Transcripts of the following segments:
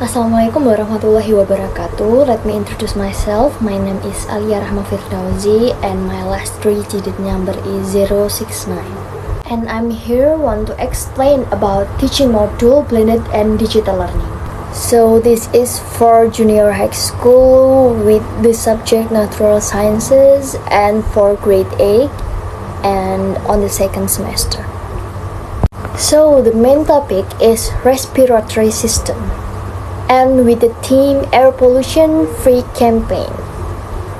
Assalamualaikum warahmatullahi wabarakatuh. Let me introduce myself. My name is Alia Rahma Firdausi and my last 3-digit number is 069. And I'm here want to explain about teaching module blended and digital learning. So this is for junior high school with the subject natural sciences and for grade 8 and on the second semester. So the main topic is respiratory system, and with the theme Air Pollution Free Campaign.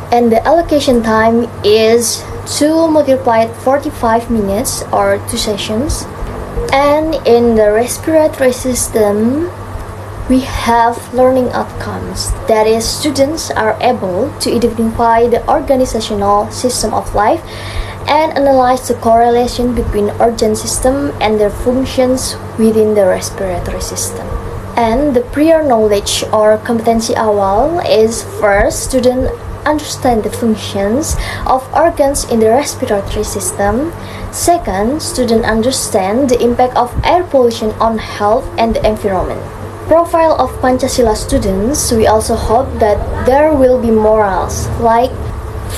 And the allocation time is 2 multiplied 45 minutes or 2 sessions. And in the respiratory system, we have learning outcomes. That is, students are able to identify the organizational system of life and analyze the correlation between organ system and their functions within the respiratory system. And the prior knowledge or kompetensi awal is first, student understand the functions of organs in the respiratory system. Second, student understand the impact of air pollution on health and the environment. Profile of Pancasila students, we also hope that there will be morals like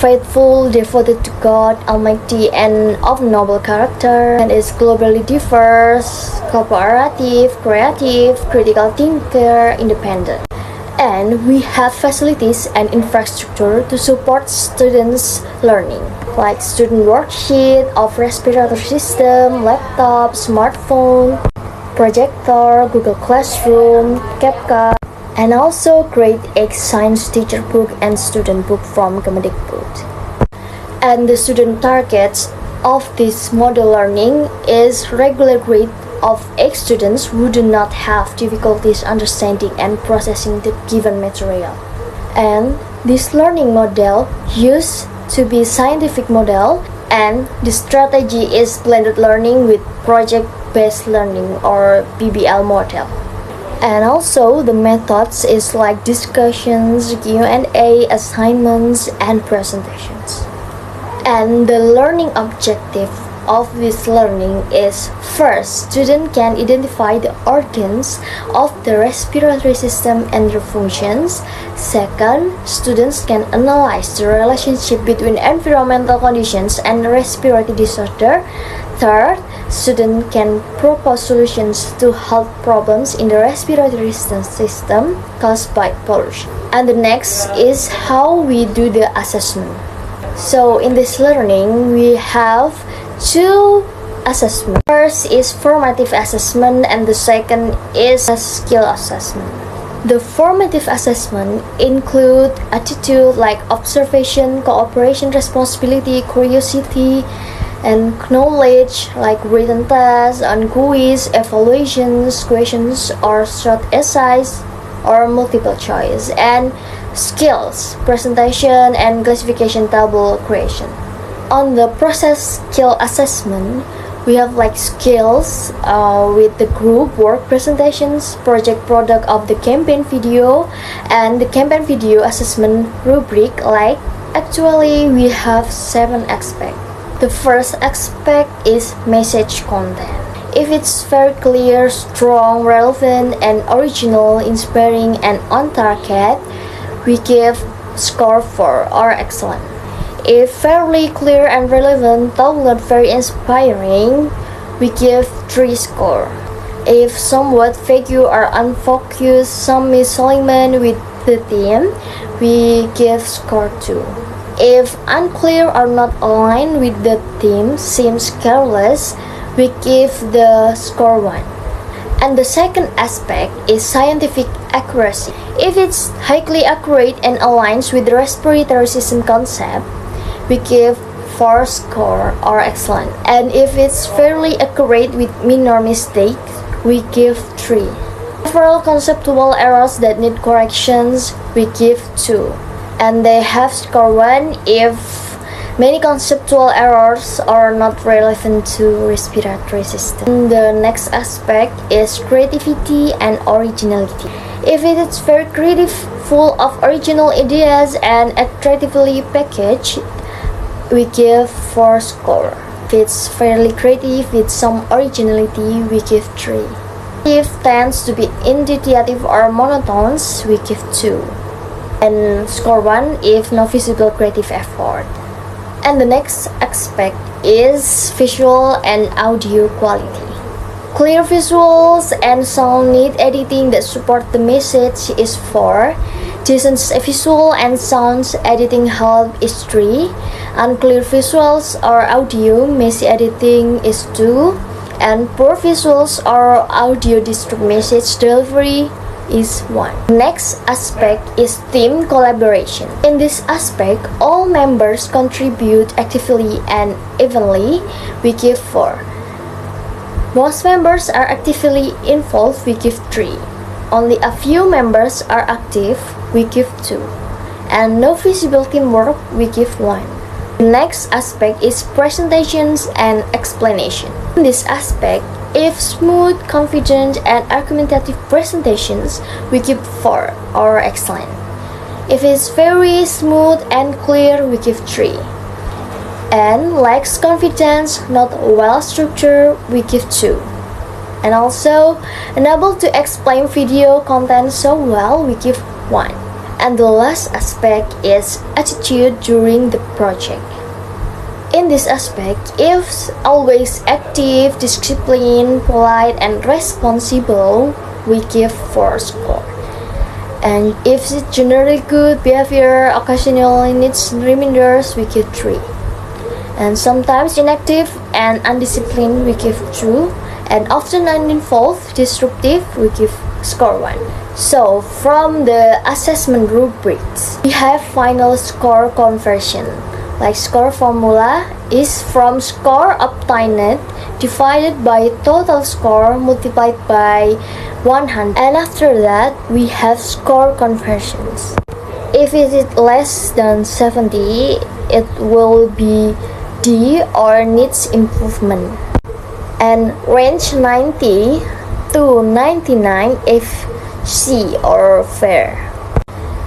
faithful, devoted to God Almighty, and of noble character, and is globally diverse, cooperative, creative, critical thinker, independent. And we have facilities and infrastructure to support students' learning, like student worksheet of respiratory system, laptop, smartphone, projector, Google Classroom, CapCut, and also grade 8 science teacher book and student book from Kemendikbud. And the student targets of this model learning is regular grade of 8 students who do not have difficulties understanding and processing the given material. And this learning model used to be scientific model, and the strategy is blended learning with project-based learning or PBL model. And also the methods is like discussions, Q&A, assignments, and presentations. And the learning objective of this learning is first, student can identify the organs of the respiratory system and their functions. Second, students can analyze the relationship between environmental conditions and respiratory disorder. Third, students can propose solutions to health problems in the respiratory system caused by pollution. And the next is how we do the assessment. So in this learning, we have 2 assessments. First is formative assessment and the second is a skill assessment. The formative assessment include attitude like observation, cooperation, responsibility, curiosity, and knowledge like written tests and quiz, evaluations, questions or short essays or multiple choice, and skills, presentation and classification table creation. On the process skill assessment, we have like skills with the group work presentations, project product of the campaign video, and the campaign video assessment rubric. Like actually we have 7 aspects. The first aspect is message content. If it's very clear, strong, relevant, and original, inspiring, and on target, we give score 4 or excellent. If fairly clear and relevant, though not very inspiring, we give 3 score. If somewhat vague or unfocused, some misalignment with the theme, we give score 2. If unclear or not aligned with the theme, seems careless, we give the score 1. And the second aspect is scientific accuracy. If it's highly accurate and aligns with the respiratory system concept, we give 4 score or excellent. And if it's fairly accurate with minor mistakes, we give 3. Several conceptual errors that need corrections, we give 2. And they have score 1 if many conceptual errors are not relevant to respiratory system. The next aspect is creativity and originality. If it is very creative, full of original ideas and attractively packaged, we give 4 score. If it's fairly creative with some originality, we give 3. If tends to be inditative or monotones, we give 2. And score 1 if no visible creative effort. And the next aspect is visual and audio quality. Clear visuals and sound need editing that support the message is 4. Decent visual and sounds editing help is 3. Unclear visuals or audio messy editing is 2. And poor visuals or audio disrupt message delivery is 1. Next aspect is team collaboration. In this aspect, all members contribute actively and evenly. We give 4. Most members are actively involved. We give 3. Only a few members are active. We give 2. And no visible teamwork. We give 1. The next aspect is presentations and explanation. In this aspect, if smooth, confident, and argumentative presentations, we give 4 or excellent. If it's very smooth and clear, we give 3. And lacks confidence, not well structured, we give 2. And also, unable to explain video content so well, we give 1. And the last aspect is attitude during the project. In this aspect, if always active, disciplined, polite, and responsible, we give 4 score. And if it's generally good behavior, occasionally needs reminders, we give 3. And sometimes inactive and undisciplined, we give 2. And often uninvolved, disruptive, we give score 1. So, from the assessment rubrics, we have final score conversion. Like score formula is from score obtained divided by total score multiplied by 100. And after that, we have score conversions. If it is less than 70, it will be D or needs improvement. And range 90 to 99 if C or fair.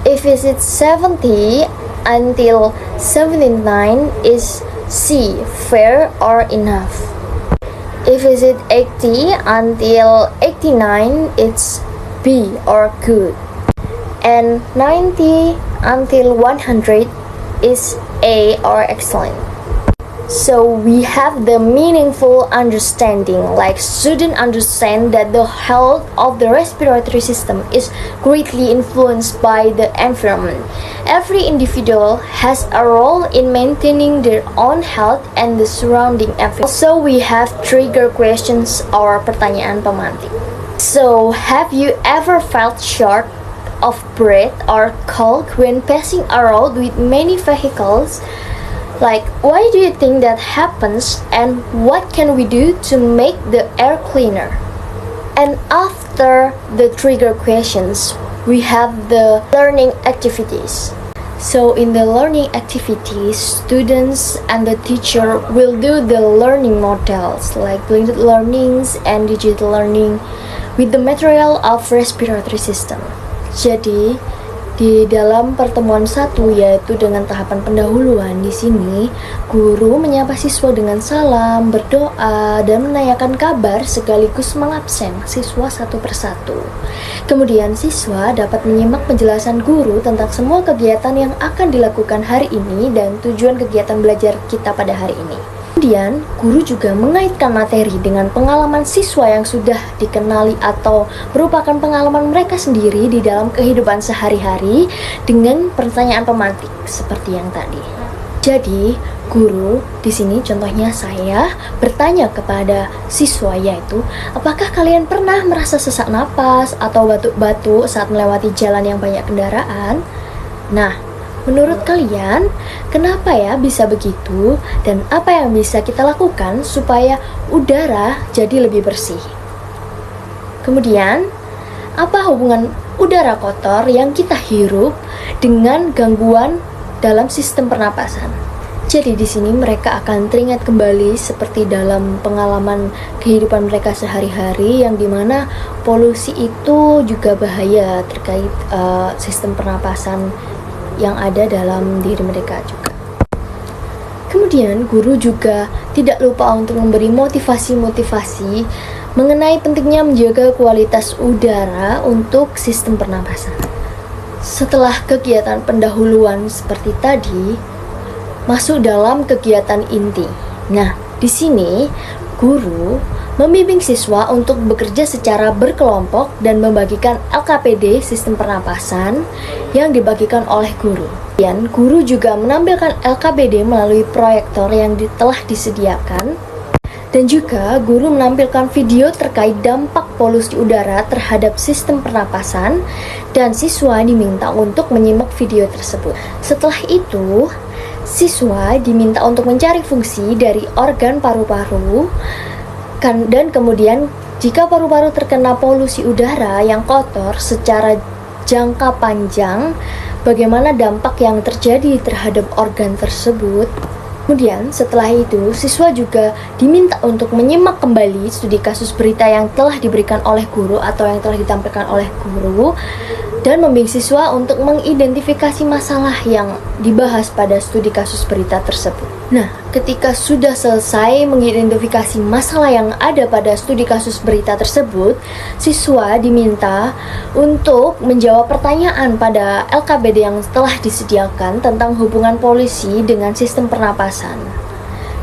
If it is 70 until 79 is C, fair or enough. If it is 80 until 89, it's B or good. And 90 until 100 is A or excellent. So we have the meaningful understanding, like students understand that the health of the respiratory system is greatly influenced by the environment. Every individual has a role in maintaining their own health and the surrounding environment. Also, we have trigger questions or pertanyaan pemantik. So, have you ever felt short of breath or cold when passing a road with many vehicles? Like, why do you think that happens, and what can we do to make the air cleaner? And after the trigger questions, we have the learning activities. So in the learning activities, students and the teacher will do the learning models like blended learnings and digital learning with the material of respiratory system. Jadi, di dalam pertemuan 1 yaitu dengan tahapan pendahuluan, di sini guru menyapa siswa dengan salam, berdoa, dan menanyakan kabar sekaligus mengabsen siswa satu persatu. Kemudian siswa dapat menyimak penjelasan guru tentang semua kegiatan yang akan dilakukan hari ini dan tujuan kegiatan belajar kita pada hari ini. Kemudian, guru juga mengaitkan materi dengan pengalaman siswa yang sudah dikenali atau merupakan pengalaman mereka sendiri di dalam kehidupan sehari-hari dengan pertanyaan pemantik seperti yang tadi. Jadi, guru di sini contohnya saya bertanya kepada siswa yaitu, apakah kalian pernah merasa sesak napas atau batuk-batuk saat melewati jalan yang banyak kendaraan? Nah, menurut kalian, kenapa ya bisa begitu? Dan apa yang bisa kita lakukan supaya udara jadi lebih bersih? Kemudian, apa hubungan udara kotor yang kita hirup dengan gangguan dalam sistem pernapasan? Jadi di sini mereka akan teringat kembali seperti dalam pengalaman kehidupan mereka sehari-hari yang dimana polusi itu juga bahaya terkait sistem pernapasan yang ada dalam diri mereka juga. Kemudian guru juga tidak lupa untuk memberi motivasi-motivasi mengenai pentingnya menjaga kualitas udara untuk sistem pernapasan. Setelah kegiatan pendahuluan seperti tadi, masuk dalam kegiatan inti. Nah, di sini guru membimbing siswa untuk bekerja secara berkelompok dan membagikan LKPD sistem pernapasan yang dibagikan oleh guru. Dan guru juga menampilkan LKPD melalui proyektor yang telah disediakan. Dan juga guru menampilkan video terkait dampak polusi udara terhadap sistem pernapasan dan siswa diminta untuk menyimak video tersebut. Setelah itu, siswa diminta untuk mencari fungsi dari organ paru-paru dan kemudian jika paru-paru terkena polusi udara yang kotor secara jangka panjang, bagaimana dampak yang terjadi terhadap organ tersebut. Kemudian setelah itu, siswa juga diminta untuk menyimak kembali studi kasus berita yang telah diberikan oleh guru atau yang telah ditampilkan oleh guru dan membimbing siswa untuk mengidentifikasi masalah yang dibahas pada studi kasus berita tersebut. Nah, ketika sudah selesai mengidentifikasi masalah yang ada pada studi kasus berita tersebut, siswa diminta untuk menjawab pertanyaan pada LKPD yang telah disediakan tentang hubungan polusi dengan sistem pernapasan.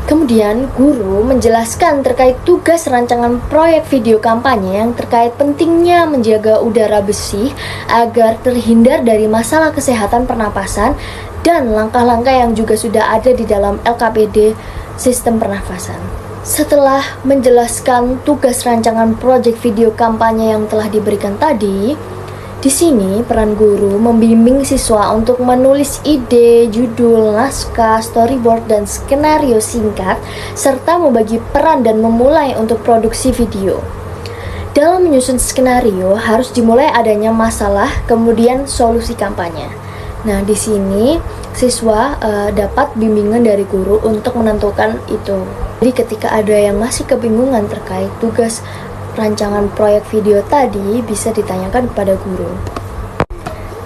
Kemudian, guru menjelaskan terkait tugas rancangan proyek video kampanye yang terkait pentingnya menjaga udara bersih agar terhindar dari masalah kesehatan pernapasan dan langkah-langkah yang juga sudah ada di dalam LKPD sistem pernafasan. Setelah menjelaskan tugas rancangan proyek video kampanye yang telah diberikan tadi, di sini peran guru membimbing siswa untuk menulis ide, judul, naskah, storyboard, dan skenario singkat, serta membagi peran dan memulai untuk produksi video. Dalam menyusun skenario harus dimulai adanya masalah, kemudian solusi kampanye. Nah, di sini siswa dapat bimbingan dari guru untuk menentukan itu. Jadi ketika ada yang masih kebingungan terkait tugas rancangan proyek video tadi, bisa ditanyakan kepada guru.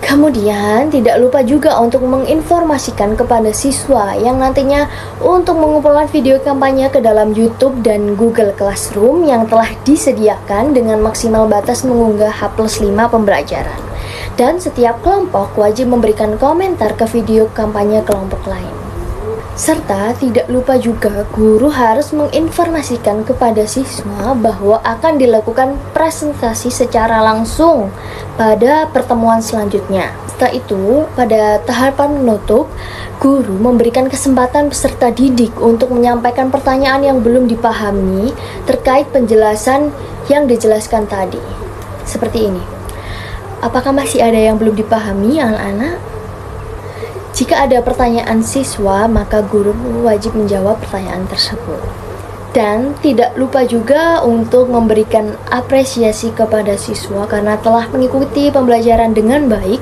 Kemudian tidak lupa juga untuk menginformasikan kepada siswa yang nantinya untuk mengumpulkan video kampanye ke dalam YouTube dan Google Classroom yang telah disediakan dengan maksimal batas mengunggah H+5 pembelajaran. Dan setiap kelompok wajib memberikan komentar ke video kampanye kelompok lain. Serta tidak lupa juga guru harus menginformasikan kepada siswa bahwa akan dilakukan presentasi secara langsung pada pertemuan selanjutnya. Setelah itu, pada tahapan menutup, guru memberikan kesempatan peserta didik untuk menyampaikan pertanyaan yang belum dipahami terkait penjelasan yang dijelaskan tadi. Seperti ini. Apakah masih ada yang belum dipahami, anak-anak? Jika ada pertanyaan siswa, maka guru wajib menjawab pertanyaan tersebut. Dan tidak lupa juga untuk memberikan apresiasi kepada siswa karena telah mengikuti pembelajaran dengan baik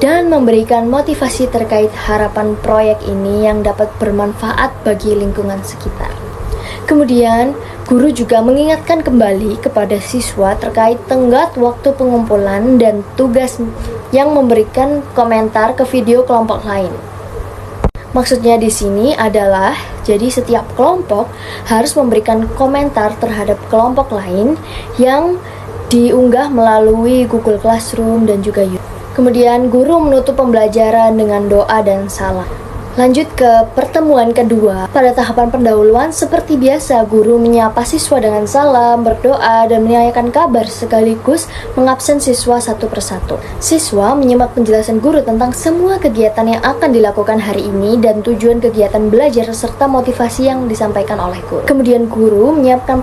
dan memberikan motivasi terkait harapan proyek ini yang dapat bermanfaat bagi lingkungan sekitar. Kemudian, guru juga mengingatkan kembali kepada siswa terkait tenggat waktu pengumpulan dan tugas yang memberikan komentar ke video kelompok lain. Maksudnya di sini adalah, jadi setiap kelompok harus memberikan komentar terhadap kelompok lain yang diunggah melalui Google Classroom dan juga YouTube. Kemudian guru menutup pembelajaran dengan doa dan salam. Lanjut ke pertemuan kedua. Pada tahapan pendahuluan, seperti biasa, guru menyapa siswa dengan salam, berdoa, dan menanyakan kabar sekaligus mengabsen siswa satu persatu. Siswa menyimak penjelasan guru tentang semua kegiatan yang akan dilakukan hari ini dan tujuan kegiatan belajar serta motivasi yang disampaikan oleh guru. Kemudian guru menyiapkan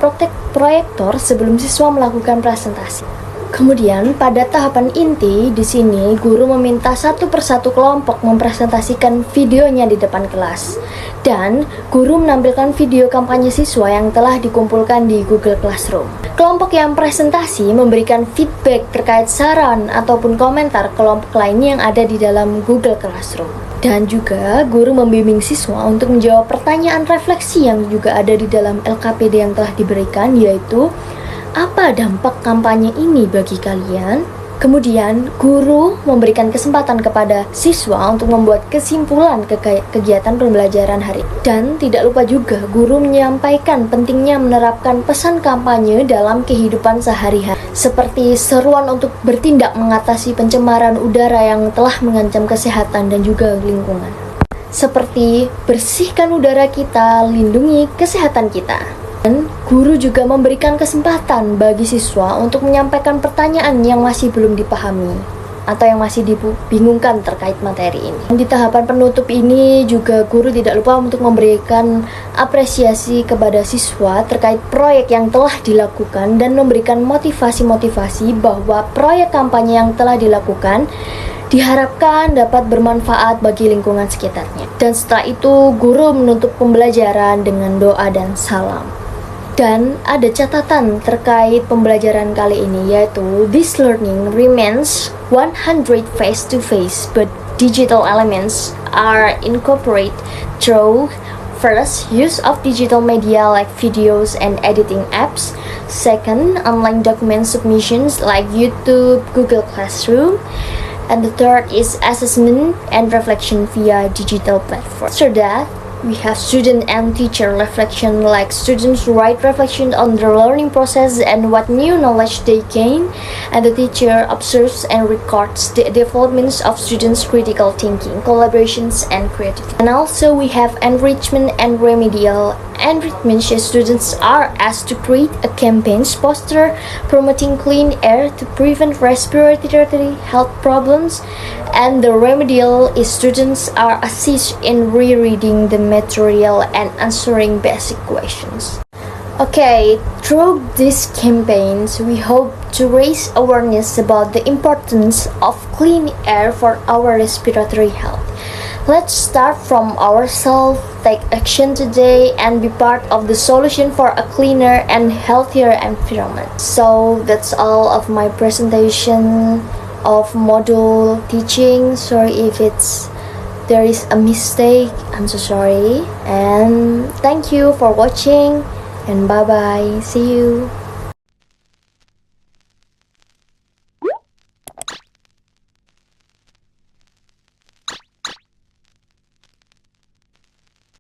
proyektor sebelum siswa melakukan presentasi. Kemudian pada tahapan inti di sini guru meminta satu persatu kelompok mempresentasikan videonya di depan kelas dan guru menampilkan video kampanye siswa yang telah dikumpulkan di Google Classroom. Kelompok yang presentasi memberikan feedback terkait saran ataupun komentar kelompok lain yang ada di dalam Google Classroom. Dan juga guru membimbing siswa untuk menjawab pertanyaan refleksi yang juga ada di dalam LKPD yang telah diberikan, yaitu apa dampak kampanye ini bagi kalian? Kemudian, guru memberikan kesempatan kepada siswa untuk membuat kesimpulan kegiatan pembelajaran hari. Dan tidak lupa juga, guru menyampaikan pentingnya menerapkan pesan kampanye dalam kehidupan sehari-hari, seperti seruan untuk bertindak mengatasi pencemaran udara yang telah mengancam kesehatan dan juga lingkungan. Seperti bersihkan udara kita, lindungi kesehatan kita. Dan guru juga memberikan kesempatan bagi siswa untuk menyampaikan pertanyaan yang masih belum dipahami atau yang masih dibingungkan terkait materi ini. Di tahapan penutup ini juga guru tidak lupa untuk memberikan apresiasi kepada siswa terkait proyek yang telah dilakukan dan memberikan motivasi-motivasi bahwa proyek kampanye yang telah dilakukan diharapkan dapat bermanfaat bagi lingkungan sekitarnya. Dan setelah itu guru menutup pembelajaran dengan doa dan salam. Dan ada catatan terkait pembelajaran kali ini, yaitu this learning remains 100 face-to-face, but digital elements are incorporated through first, use of digital media like videos and editing apps. Second, online document submissions like YouTube, Google Classroom. And the third is assessment and reflection via digital platforms. After that, we have student and teacher reflection, like students write reflection on their learning process and what new knowledge they gain, and the teacher observes and records the developments of students' critical thinking, collaborations, and creativity. And also we have enrichment and remedial. Enrichment, students are asked to create a campaign poster promoting clean air to prevent respiratory health problems, and the remedial is students are assisted in rereading the material and answering basic questions. Okay, through these campaigns, we hope to raise awareness about the importance of clean air for our respiratory health. Let's start from ourselves, take action today, and be part of the solution for a cleaner and healthier environment. So that's all of my presentation of module teaching. Sorry if there is a mistake, I'm so sorry. And thank you for watching, and bye bye, see you.